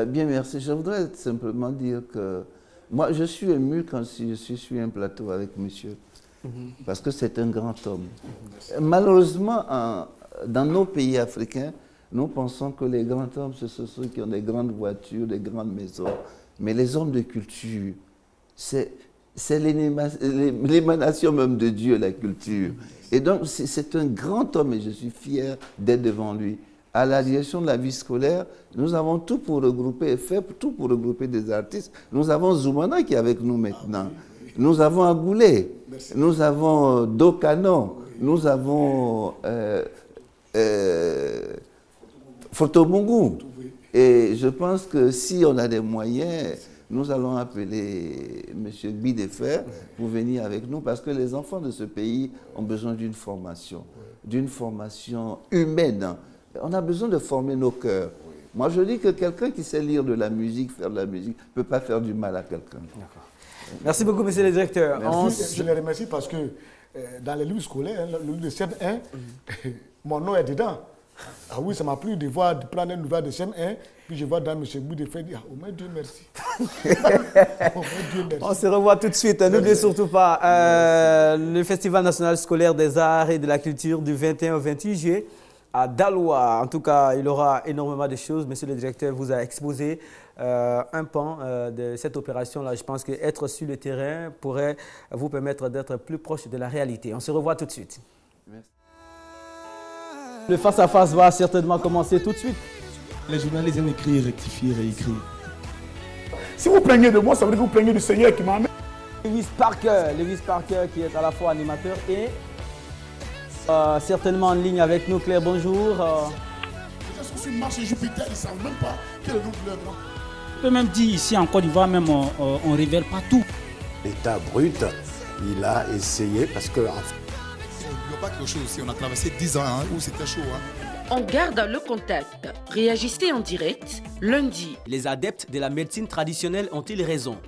Bien, merci. Je voudrais simplement dire que moi, je suis ému quand je suis sur un plateau avec monsieur, parce que c'est un grand homme. Malheureusement, dans nos pays africains, nous pensons que les grands hommes, ce sont ceux qui ont des grandes voitures, des grandes maisons. Mais les hommes de culture, c'est l'émanation même de Dieu, la culture. Et donc, c'est un grand homme et je suis fier d'être devant lui. À la direction de la vie scolaire, nous avons tout pour regrouper, tout pour regrouper des artistes. Nous avons Zoumana qui est avec nous maintenant. Nous avons Agoulé, nous avons Dokano, nous avons Photomungu. Et je pense que si on a des moyens, nous allons appeler M. Bidefer pour venir avec nous parce que les enfants de ce pays ont besoin d'une formation humaine. On a besoin de former nos cœurs. Moi, je dis que quelqu'un qui sait lire de la musique, faire de la musique, ne peut pas faire du mal à quelqu'un. Merci beaucoup, monsieur le directeur. Je les remercie parce que dans les livres scolaires, le livre de CM1, mon nom est dedans. Ah oui, ça m'a plu de prendre une nouvelle de CM1, puis je vois dans M. Boudefait dire, oh mon Dieu, merci. Oh mon Dieu, merci. On se revoit tout de suite. N'oubliez surtout pas le Festival national scolaire des arts et de la culture du 21 au 28 juillet. À Daloa. En tout cas, il aura énormément de choses. Monsieur le directeur vous a exposé un pan de cette opération-là. Je pense qu'être sur le terrain pourrait vous permettre d'être plus proche de la réalité. On se revoit tout de suite. Merci. Le face-à-face va certainement commencer tout de suite. Les journalistes aiment écrire, rectifier, réécrire. Si vous plaignez de moi, ça veut dire que vous plaignez du Seigneur qui m'a amené. Lewis Parker qui est à la fois animateur et certainement en ligne avec nous. Claire, bonjour. Les gens sont sur Mars et Jupiter, ils ne savent même pas quel est le nom de leur grand. On peut même dire ici en Côte d'Ivoire, même on ne révèle pas tout. L'État brut, il a essayé parce que... Il n'y a pas quelque chose aussi, on a traversé 10 ans où c'était chaud. On garde le contact. Réagissez en direct. Lundi. Les adeptes de la médecine traditionnelle ont-ils raison?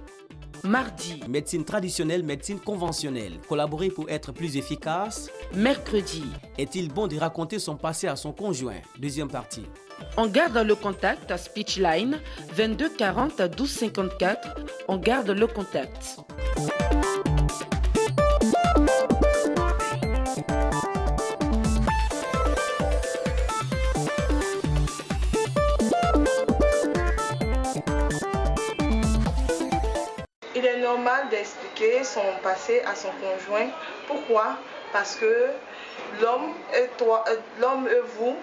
Mardi. Médecine traditionnelle, médecine conventionnelle. Collaborer pour être plus efficace. Mercredi. Est-il bon de raconter son passé à son conjoint? Deuxième partie. On garde le contact à Speechline 22 40 12 54. On garde le contact. Il est normal d'expliquer son passé à son conjoint. Pourquoi? Parce que l'homme et vous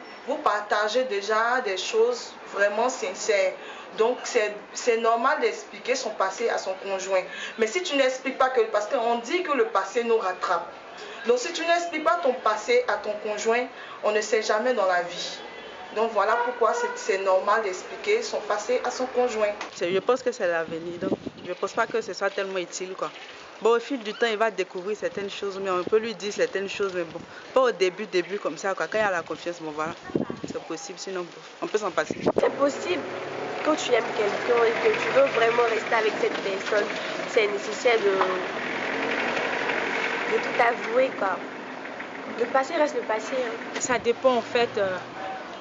partagez déjà des choses vraiment sincères. Donc c'est normal d'expliquer son passé à son conjoint. Mais si tu n'expliques pas que le passé, on dit que le passé nous rattrape. Donc si tu n'expliques pas ton passé à ton conjoint, on ne sait jamais dans la vie. Donc voilà pourquoi c'est normal d'expliquer son passé à son conjoint. Je pense que c'est l'avenir. Donc je ne pense pas que ce soit tellement utile, quoi. Bon, au fil du temps, il va découvrir certaines choses, mais on peut lui dire certaines choses, mais bon, pas au début comme ça, quoi. Quand il y a la confiance, bon voilà, c'est possible, sinon on peut s'en passer. C'est possible quand tu aimes quelqu'un et que tu veux vraiment rester avec cette personne, c'est nécessaire de tout avouer, quoi. Le passé reste le passé. Hein. Ça dépend en fait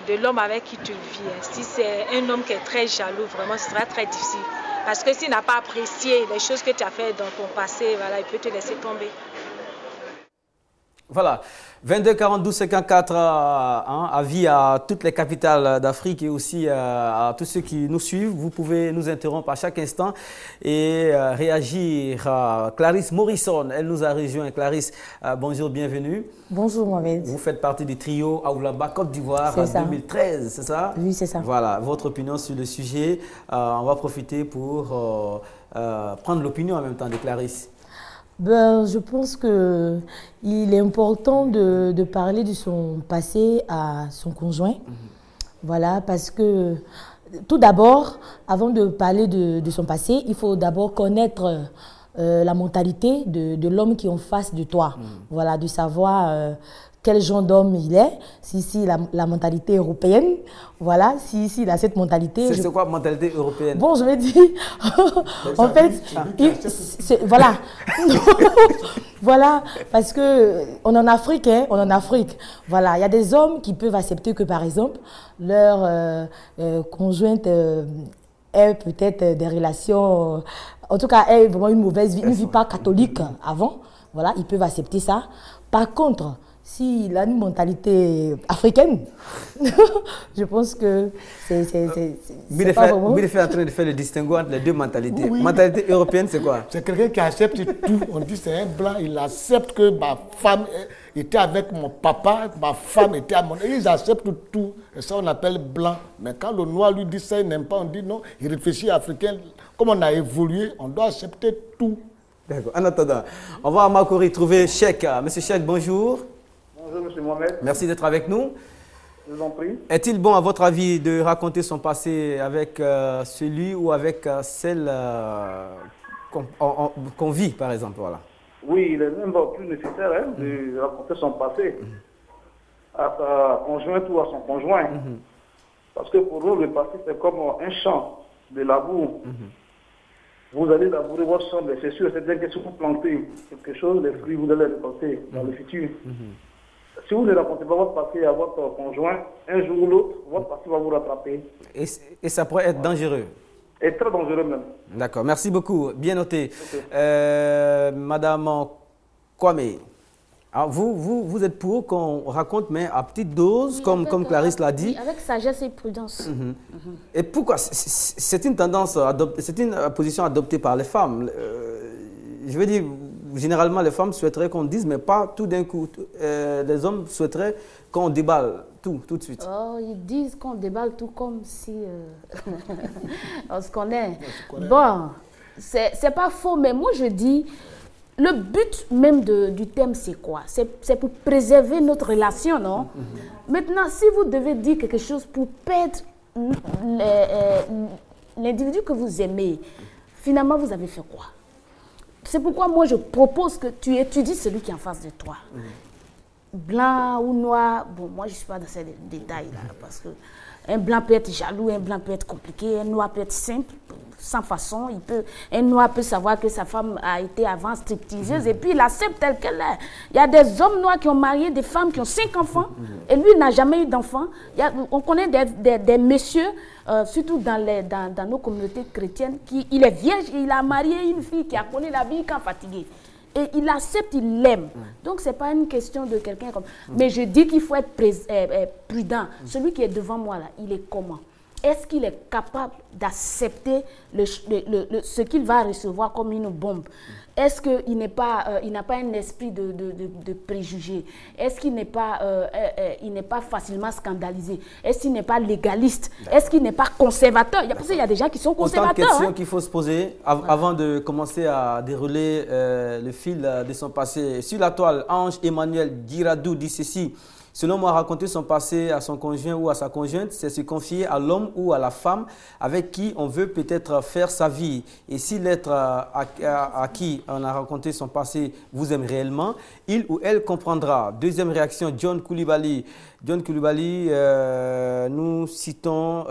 de l'homme avec qui tu vis. Si c'est un homme qui est très jaloux, vraiment, ce sera très difficile. Parce que s'il n'a pas apprécié les choses que tu as faites dans ton passé, voilà, il peut te laisser tomber. Voilà, 22 42 54 avis à toutes les capitales d'Afrique et aussi à tous ceux qui nous suivent. Vous pouvez nous interrompre à chaque instant et réagir. Clarisse Morrison, elle nous a rejoint. Clarisse, bonjour, bienvenue. Bonjour Mohamed. Vous faites partie du trio Aoulaba Côte d'Ivoire en 2013, c'est ça? Oui, c'est ça. Voilà, votre opinion sur le sujet. On va profiter pour prendre l'opinion en même temps de Clarisse. Ben, je pense qu'il est important de parler de son passé à son conjoint. Voilà, parce que tout d'abord, avant de parler de son passé, il faut d'abord connaître la mentalité de l'homme qui est en face de toi. Voilà, de savoir quel genre d'homme il est, si la mentalité européenne, voilà, si il a cette mentalité. C'est quoi mentalité européenne? Bon, je vais dire, en fait, voilà, voilà, parce que on en Afrique, hein, on en Afrique, voilà, il y a des hommes qui peuvent accepter que par exemple leur conjointe ait peut-être des relations, en tout cas ait vraiment une mauvaise vie, une vie pas catholique avant, voilà, ils peuvent accepter ça. Par contre, s'il a une mentalité africaine, je pense que c'est pas vraiment... Bill est en train de faire le distinguo entre les deux mentalités. Oui. Mentalité européenne, c'est quoi? C'est quelqu'un qui accepte tout. On dit c'est un blanc, il accepte que ma femme était avec mon papa, ma femme était à mon... Ils acceptent tout. Et ça, on appelle blanc. Mais quand le noir lui dit ça, il n'aime pas, on dit non, il réfléchit africain. Comme on a évolué, on doit accepter tout. D'accord. En attendant, on va à Makori trouver Cheikh. Monsieur Cheikh, bonjour. Bonjour, monsieur Mohamed. Merci d'être avec nous. Je vous en prie. Est-il bon, à votre avis, de raconter son passé avec celui ou avec celle qu'on vit, par exemple, voilà? Oui, il est même plus nécessaire de raconter son passé à sa conjointe ou à son conjoint. Parce que pour nous, le passé, c'est comme un champ de labour. Vous allez labourer votre champ, c'est sûr, c'est-à-dire que si vous plantez quelque chose, les fruits, vous allez les récolter dans le futur. Si vous ne racontez pas votre passé à votre conjoint, un jour ou l'autre, votre passé va vous rattraper. Et ça pourrait être dangereux. Et très dangereux même. D'accord, merci beaucoup. Bien noté. Madame Kwame, alors vous êtes pour qu'on raconte, mais à petite dose, oui, comme Clarisse l'a dit. Oui, avec sagesse et prudence. Et pourquoi? C'est une tendance, c'est une position adoptée par les femmes. Je veux dire, généralement, les femmes souhaiteraient qu'on dise, mais pas tout d'un coup. Les hommes souhaiteraient qu'on déballe tout de suite. Oh, ils disent qu'on déballe tout comme si on se connaît. Bon, c'est pas faux, mais moi je dis, le but même du thème, c'est quoi? C'est pour préserver notre relation, non? Maintenant, si vous devez dire quelque chose pour perdre l'individu que vous aimez, finalement, vous avez fait quoi? C'est pourquoi moi, je propose que tu étudies celui qui est en face de toi. Blanc ou noir, bon, moi, je ne suis pas dans ces détails-là, parce qu'un blanc peut être jaloux, un blanc peut être compliqué, un noir peut être simple, sans façon. Un noir peut savoir que sa femme a été avant stripteaseuse et puis il accepte telle qu'elle est. Il y a des hommes noirs qui ont marié des femmes qui ont 5 enfants et lui n'a jamais eu d'enfants. On connaît des messieurs, surtout dans nos communautés chrétiennes, il est vierge et il a marié une fille qui a connu la vie quand fatiguée. Et il accepte, il l'aime. Donc, ce n'est pas une question de quelqu'un comme... Mais je dis qu'il faut être prudent. Celui qui est devant moi, là, il est comment? Est-ce qu'il est capable d'accepter ce qu'il va recevoir comme une bombe? Est-ce qu'il n'a pas un esprit de préjugé? Est-ce qu'il n'est pas facilement scandalisé? Est-ce qu'il n'est pas légaliste? Est-ce qu'il n'est pas conservateur? Parce qu'il y a des gens qui sont conservateurs. Autant de questions qu'il faut se poser avant de commencer à dérouler le fil de son passé. Sur la toile, Ange Emmanuel Giradou dit ceci. Selon moi, raconter son passé à son conjoint ou à sa conjointe, c'est se confier à l'homme ou à la femme avec qui on veut peut-être faire sa vie. Et si l'être à qui on a raconté son passé vous aime réellement, il ou elle comprendra. Deuxième réaction, John Koulibaly. John Koulibaly, nous citons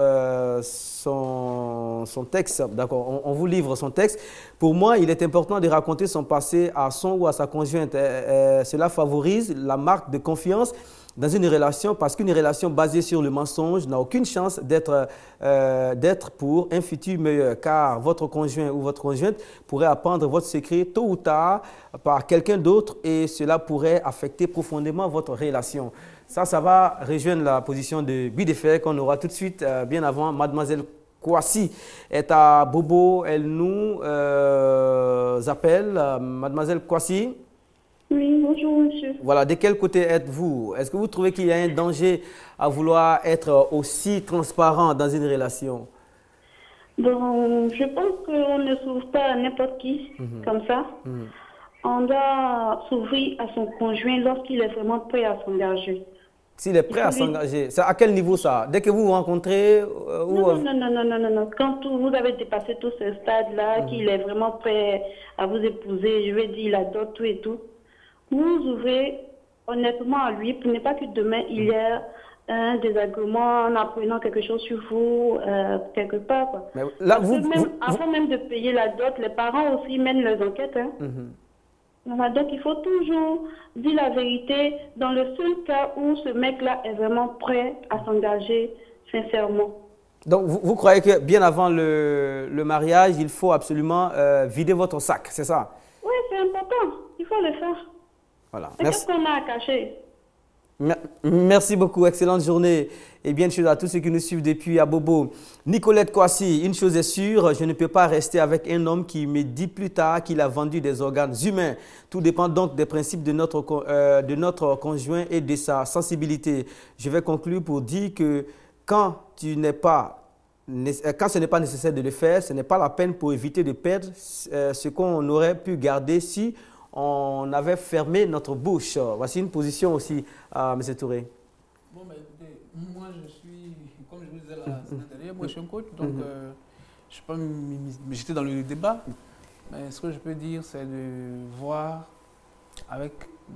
son texte. D'accord, on vous livre son texte. Pour moi, il est important de raconter son passé à son ou à sa conjointe. Cela favorise la marque de confiance dans une relation, parce qu'une relation basée sur le mensonge n'a aucune chance d'être pour un futur meilleur, car votre conjoint ou votre conjointe pourrait apprendre votre secret tôt ou tard par quelqu'un d'autre et cela pourrait affecter profondément votre relation. Ça va rejoindre la position de Bideffer qu'on aura tout de suite bien avant. Mademoiselle Kwasi est à Bobo, elle nous appelle. Mademoiselle Kwasi. Oui, bonjour monsieur. Voilà, de quel côté êtes-vous? Est-ce que vous trouvez qu'il y a un danger à vouloir être aussi transparent dans une relation? Donc, je pense qu'on ne s'ouvre pas à n'importe qui comme ça. On doit s'ouvrir à son conjoint lorsqu'il est vraiment prêt à s'engager. S'il est prêt à s'engager, c'est à quel niveau ça? Dès que vous vous rencontrez Non. Quand vous avez dépassé tout ce stade-là, qu'il est vraiment prêt à vous épouser, je vais dire, il adore tout et tout. Vous ouvrez honnêtement à lui pour ne pas que demain il y ait un désagrément en apprenant quelque chose sur vous, quelque part. Quoi. Mais là, avant même de payer la dot, les parents aussi mènent leurs enquêtes. Hein. Voilà, donc il faut toujours dire la vérité dans le seul cas où ce mec-là est vraiment prêt à s'engager sincèrement. Donc vous croyez que bien avant le mariage, il faut absolument vider votre sac, c'est ça? Oui, c'est important, il faut le faire. Voilà. Qu'est-ce qu'on a à cacher? Merci beaucoup, excellente journée et bien de choses à tous ceux qui nous suivent depuis Abobo. Nicolette Kouassi, une chose est sûre, je ne peux pas rester avec un homme qui me dit plus tard qu'il a vendu des organes humains. Tout dépend donc des principes de notre conjoint et de sa sensibilité. Je vais conclure pour dire que quand ce n'est pas nécessaire de le faire, ce n'est pas la peine pour éviter de perdre ce qu'on aurait pu garder si on avait fermé notre bouche. Voici une position aussi, M. Touré. Bon, bah, écoutez, moi je suis, comme je vous disais la semaine dernière, moi je suis un coach, donc je ne peux pas me jeter dans le débat, mais ce que je peux dire, c'est de voir avec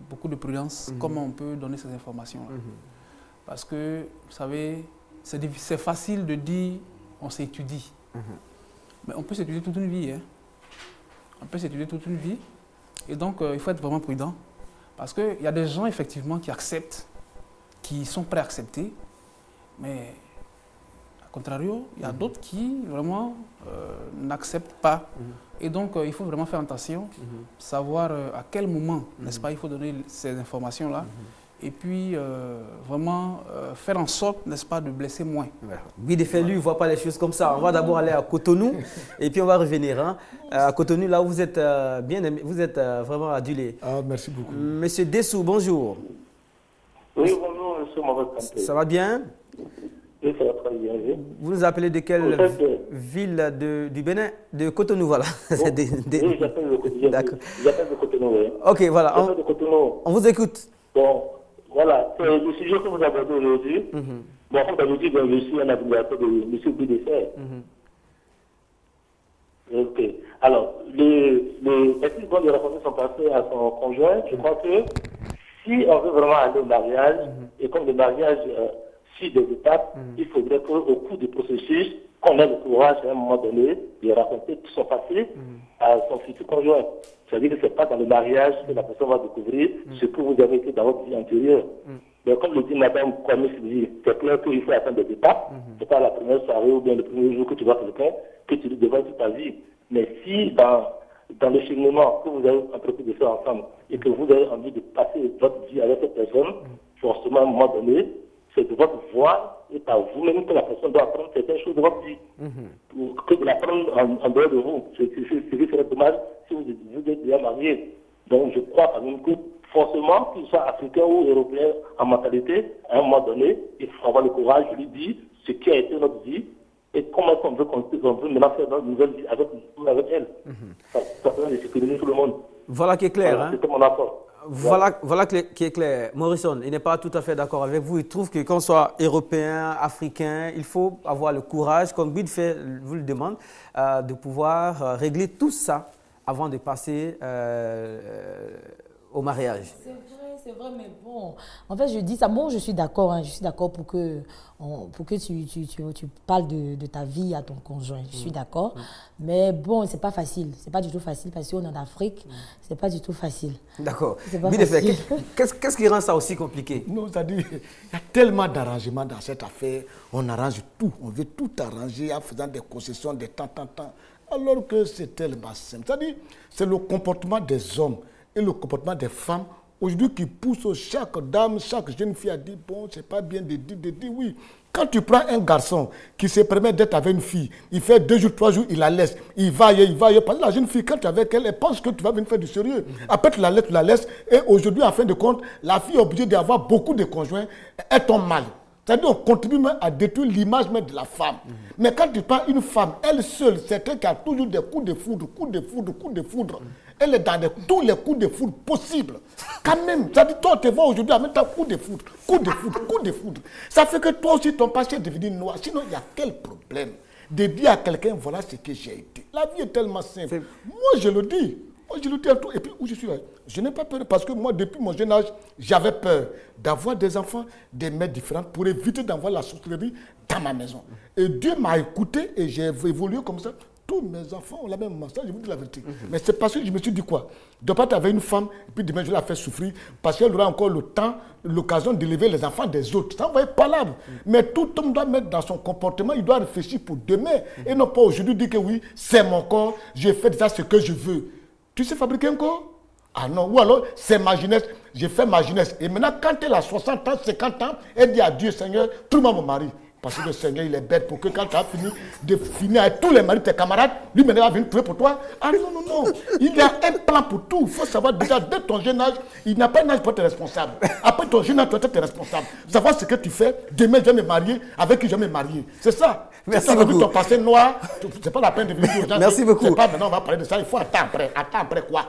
beaucoup de prudence comment on peut donner ces informations-là. Parce que, vous savez, c'est facile de dire on s'étudie, mais on peut s'étudier toute une vie. Hein. On peut s'étudier toute une vie. Et donc, il faut être vraiment prudent parce qu'il y a des gens, effectivement, qui acceptent, qui sont prêts à accepter, mais, à contrario, il y a d'autres qui, vraiment, n'acceptent pas. Et donc, il faut vraiment faire attention, savoir à quel moment, n'est-ce pas, il faut donner ces informations-là. Et puis, vraiment faire en sorte, n'est-ce pas, de blesser moins. Guy Defelu ne voit pas les choses comme ça. On va d'abord aller à Cotonou et puis on va revenir. Hein. À Cotonou, là où vous êtes bien aimé, vous êtes vraiment adulé. Ah, merci beaucoup. Monsieur Dessou, bonjour. Oui, bonjour, monsieur Maurice Kanté. Ça va bien? Oui, ça va très bien. Vous nous appelez de quelle ville du Bénin? De Cotonou, voilà. Oui, j'appelle de Cotonou, oui. Ok, voilà. J'appelle de Cotonou. On vous écoute. Bon, voilà, c'est le sujet que vous abordez aujourd'hui. Bon, en fait, aujourd'hui, je suis un admirateur de M. Bideffer. Ok. Alors, est-ce qu'il doit lui raconter son passé à son conjoint? Je crois que si on veut vraiment aller au mariage, et comme le mariage suit des étapes, il faudrait qu'au cours du processus, qu'on ait le courage à un moment donné de raconter tout son passé à son futur conjoint. C'est-à-dire que ce n'est pas dans le mariage que la personne va découvrir ce que vous avez été dans votre vie antérieure. Mais comme le dit Mme Kwame Sylvie, c'est clair qu'il faut atteindre des étapes. Ce n'est pas la première soirée ou bien le premier jour que tu vois quelqu'un que tu lui devrais toute ta vie. Mais si dans le cheminement que vous avez entrepris de faire ensemble et que vous avez envie de passer votre vie avec cette personne, forcément à un moment donné, c'est de votre voix et par vous-même que la personne doit apprendre certaines choses de votre vie. Que de l'apprendre en dehors de vous. Ce qui serait dommage si vous êtes déjà marié. Donc je crois quand même que forcément, qu'il soit africain ou européen en mentalité, à un moment donné, il faut avoir le courage de lui dire ce qui a été notre vie et comment on veut maintenant faire notre nouvelle vie avec elle. Ça peut sécuriser tout le monde. Voilà qui est clair. Voilà, c'était mon apport. Voilà qui est clair. Morrison, il n'est pas tout à fait d'accord avec vous. Il trouve que qu'on soit européen, africain, il faut avoir le courage, comme Guy vous le demande, de pouvoir régler tout ça avant de passer au mariage. C'est vrai, mais bon, en fait, je dis ça. Bon, je suis d'accord, je suis d'accord pour que tu parles de ta vie à ton conjoint. Je suis d'accord, mais bon, c'est pas facile. C'est pas du tout facile parce qu'on est en Afrique, c'est pas du tout facile. D'accord. Facile. Qu'est-ce qui rend ça aussi compliqué? Non, c'est-à-dire, il y a tellement d'arrangements dans cette affaire. On arrange tout, on veut tout arranger en faisant des concessions de temps. Alors que c'est tellement simple. C'est-à-dire, c'est le comportement des hommes et le comportement des femmes aujourd'hui qui pousse chaque dame, chaque jeune fille à dire bon, c'est pas bien de dire oui. Quand tu prends un garçon qui se permet d'être avec une fille, il fait 2 jours, 3 jours, il la laisse, il va ailleurs. Parce que la jeune fille, quand tu es avec elle, elle pense que tu vas venir faire du sérieux. Après, tu la laisses. Et aujourd'hui, en fin de compte, la fille est obligée d'avoir beaucoup de conjoints, elle tombe mal. C'est-à-dire qu'on contribue même à détruire l'image même de la femme. Mais quand tu prends une femme, elle seule, c'est elle qui a toujours des coups de foudre. Elle est dans tous les coups de foudre possibles. Quand même, c'est-à-dire toi, tu vois aujourd'hui avec ta coup de foudre. Ça fait que toi aussi, ton passé est devenu noir. Sinon, il y a quel problème de dire à quelqu'un, voilà ce que j'ai été. La vie est tellement simple. Moi, je le dis. Je le dis à tout. Et puis, où je suis là, je n'ai pas peur parce que moi, depuis mon jeune âge, j'avais peur d'avoir des enfants, des mères différentes pour éviter d'avoir la sorcellerie dans ma maison. Et Dieu m'a écouté et j'ai évolué comme ça. Tous mes enfants ont la même masse, je vous dis la vérité. Mais c'est parce que je me suis dit quoi? De pas avec une femme, et puis demain je vais la faire souffrir, parce qu'elle aura encore le temps, l'occasion d'élever les enfants des autres. Ça, vous voyez, pas là. Mais tout homme doit mettre dans son comportement, il doit réfléchir pour demain. Et non pas aujourd'hui dire que oui, c'est mon corps, je fais déjà ce que je veux. Tu sais fabriquer un corps? Ah non, ou alors c'est ma jeunesse, j'ai fait ma jeunesse. Et maintenant, quand elle a 60 ans, 50 ans, elle dit à Dieu, Seigneur, trouve-moi mon mari. Parce que le Seigneur, il est bête pour que quand tu as fini de finir avec tous les maris de tes camarades, lui maintenant va venir trouver pour toi. Ah non, non, non. Il y a un plan pour tout. Il faut savoir déjà, dès ton jeune âge, il n'a pas un âge pour être responsable. Après ton jeune âge, tu dois être responsable. Savoir ce que tu fais, demain je vais me marier, avec qui je vais me marier. C'est ça. Merci si tu as beaucoup. vu ton passé noir, c'est pas la peine de venir aux gens. Merci beaucoup. C'est pas maintenant, on va parler de ça. Il faut attendre après. Attends après quoi?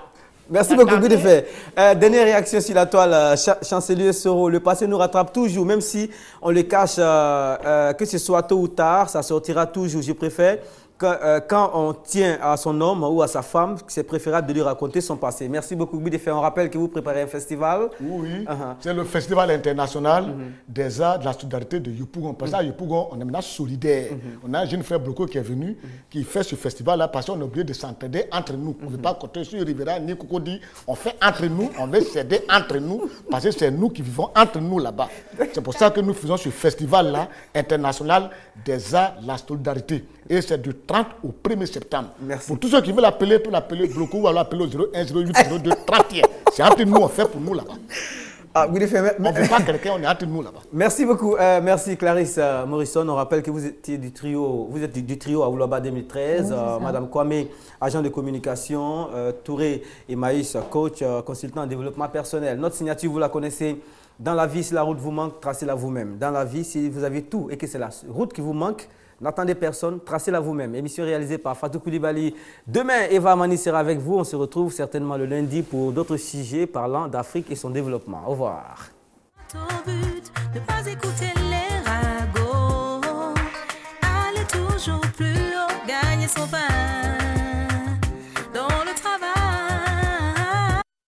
Merci beaucoup, Good Effet. Dernière réaction sur la toile, Chancelier Soro. Le passé nous rattrape toujours, même si on le cache, que ce soit tôt ou tard, ça sortira toujours. Je préfère que quand on tient à son homme ou à sa femme, c'est préférable de lui raconter son passé. Merci beaucoup, Good Effet. On rappelle que vous préparez un festival. Oui, c'est le Festival international des arts de la solidarité de Yopougon. Parce qu'à Yopougon, on est maintenant solidaire. On a un jeune frère Bloco qui est venu, qui fait ce festival-là parce qu'on a oublié de s'entraider entre nous. On ne veut pas compter sur Rivera ni Cocody. On fait entre nous, on veut s'aider entre nous parce que c'est nous qui vivons entre nous là-bas. C'est pour ça que nous faisons ce festival-là international des arts de la solidarité. Et c'est du 30 au 1er septembre. Merci. Pour tous ceux qui veulent l'appeler, peuvent l'appeler Bloco ou alors appeler au 01 08 02 31. C'est entre nous, on fait pour nous là-bas. Ah, Good Effet, on ne veut pas quelqu'un, on est entre nous là-bas. Merci beaucoup. Merci Clarisse Morrison. On rappelle que vous étiez du trio, du trio à Ouloba 2013. Oui, Madame Kwame, agent de communication. Touré et Maïs, coach, consultant en développement personnel. Notre signature, vous la connaissez. Dans la vie, si la route vous manque, tracez-la vous-même. Dans la vie, si vous avez tout et que c'est la route qui vous manque, n'attendez personne, tracez-la vous-même. Émission réalisée par Fatou Koulibaly. Demain, Eva Mani sera avec vous. On se retrouve certainement le lundi pour d'autres sujets parlant d'Afrique et son développement. Au revoir. Ton but, ne pas écouter les ragots. Aller toujours plus haut, gagner son pain.